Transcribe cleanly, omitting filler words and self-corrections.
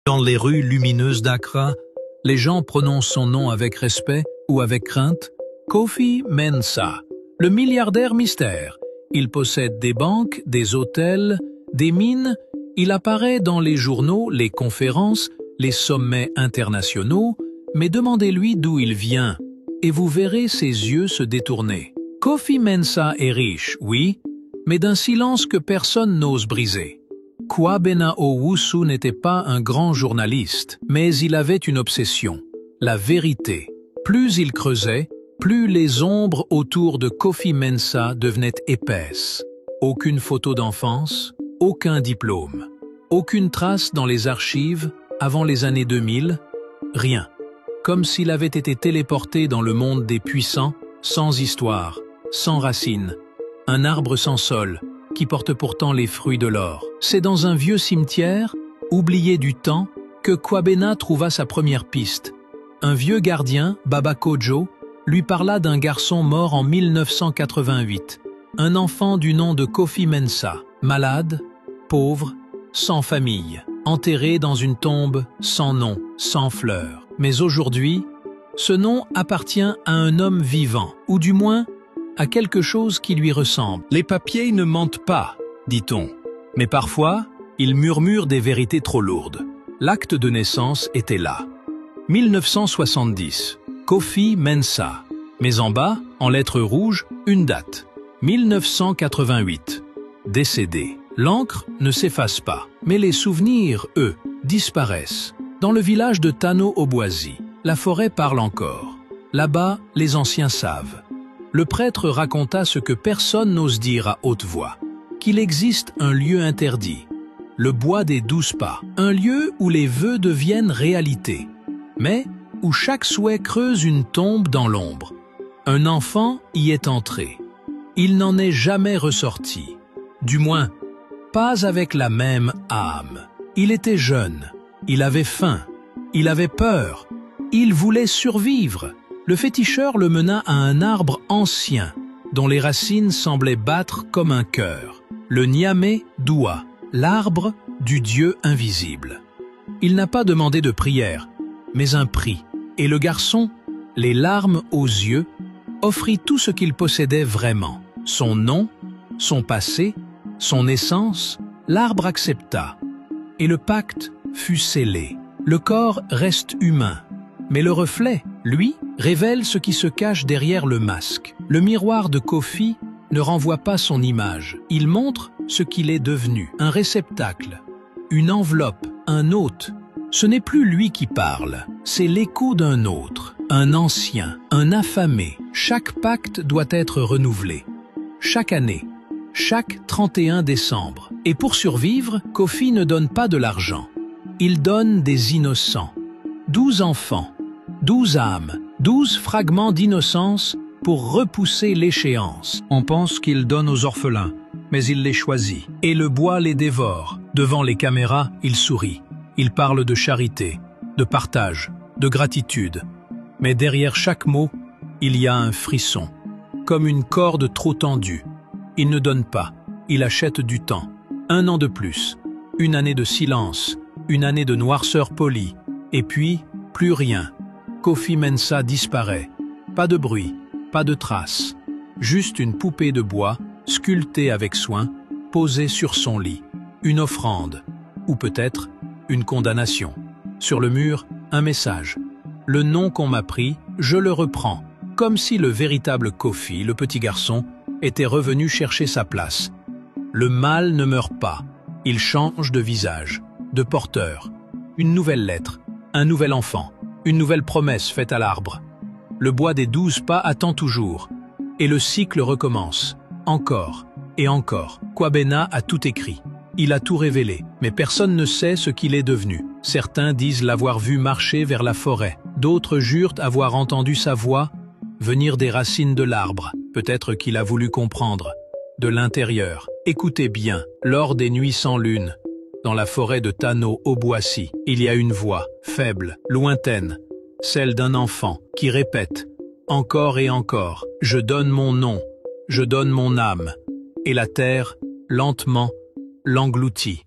Dans les rues lumineuses d'Accra, les gens prononcent son nom avec respect ou avec crainte. Kofi Mensah, le milliardaire mystère. Il possède des banques, des hôtels, des mines. Il apparaît dans les journaux, les conférences, les sommets internationaux, mais demandez-lui d'où il vient, et vous verrez ses yeux se détourner. Kofi Mensah est riche, oui, mais d'un silence que personne n'ose briser. Kwabena Owusu n'était pas un grand journaliste, mais il avait une obsession, la vérité. Plus il creusait, plus les ombres autour de Kofi Mensah devenaient épaisses. Aucune photo d'enfance, aucun diplôme, aucune trace dans les archives avant les années 2000, rien. Comme s'il avait été téléporté dans le monde des puissants, sans histoire, sans racines, un arbre sans sol, qui porte pourtant les fruits de l'or. C'est dans un vieux cimetière, oublié du temps, que Kwabena trouva sa première piste. Un vieux gardien, Baba Kojo, lui parla d'un garçon mort en 1988, un enfant du nom de Kofi Mensah, malade, pauvre, sans famille, enterré dans une tombe sans nom, sans fleurs. Mais aujourd'hui, ce nom appartient à un homme vivant, ou du moins à quelque chose qui lui ressemble. Les papiers ne mentent pas, dit-on, mais parfois, ils murmurent des vérités trop lourdes. L'acte de naissance était là. 1970, Kofi Mensah. Mais en bas, en lettres rouges, une date. 1988. Décédé. L'encre ne s'efface pas, mais les souvenirs, eux, disparaissent. Dans le village de Tano-Oboisi, la forêt parle encore. Là-bas, les anciens savent. Le prêtre raconta ce que personne n'ose dire à haute voix, qu'il existe un lieu interdit, le bois des 12 pas, un lieu où les vœux deviennent réalité, mais où chaque souhait creuse une tombe dans l'ombre. Un enfant y est entré. Il n'en est jamais ressorti. Du moins, pas avec la même âme. Il était jeune, il avait faim, il avait peur, il voulait survivre. Le féticheur le mena à un arbre ancien, dont les racines semblaient battre comme un cœur. Le Nyame Dua, l'arbre du Dieu invisible. Il n'a pas demandé de prière, mais un prix. Et le garçon, les larmes aux yeux, offrit tout ce qu'il possédait vraiment. Son nom, son passé, son essence, l'arbre accepta. Et le pacte fut scellé. Le corps reste humain, mais le reflet, lui, révèle ce qui se cache derrière le masque. Le miroir de Kofi ne renvoie pas son image. Il montre ce qu'il est devenu, un réceptacle, une enveloppe, un hôte. Ce n'est plus lui qui parle, c'est l'écho d'un autre, un ancien, un affamé. Chaque pacte doit être renouvelé. Chaque année, chaque 31 décembre. Et pour survivre, Kofi ne donne pas de l'argent. Il donne des innocents. 12 enfants, 12 âmes, 12 fragments d'innocence pour repousser l'échéance. On pense qu'il donne aux orphelins, mais il les choisit. Et le bois les dévore. Devant les caméras, il sourit. Il parle de charité, de partage, de gratitude. Mais derrière chaque mot, il y a un frisson, comme une corde trop tendue. Il ne donne pas, il achète du temps. 1 an de plus, une année de silence, une année de noirceur polie, et puis, plus rien. Kofi Mensah disparaît. Pas de bruit, pas de traces. Juste une poupée de bois, sculptée avec soin, posée sur son lit. Une offrande, ou peut-être une condamnation. Sur le mur, un message. Le nom qu'on m'a pris, je le reprends. Comme si le véritable Kofi, le petit garçon, était revenu chercher sa place. Le mal ne meurt pas. Il change de visage, de porteur. Une nouvelle lettre, un nouvel enfant, une nouvelle promesse faite à l'arbre. Le bois des 12 pas attend toujours. Et le cycle recommence. Encore et encore. Kwabena a tout écrit. Il a tout révélé, mais personne ne sait ce qu'il est devenu. Certains disent l'avoir vu marcher vers la forêt. D'autres jurent avoir entendu sa voix venir des racines de l'arbre. Peut-être qu'il a voulu comprendre. De l'intérieur. Écoutez bien, lors des nuits sans lune, dans la forêt de Tano-Oboisi, il y a une voix, faible, lointaine, celle d'un enfant, qui répète, encore et encore, « Je donne mon nom, je donne mon âme », et la terre, lentement, l'engloutit.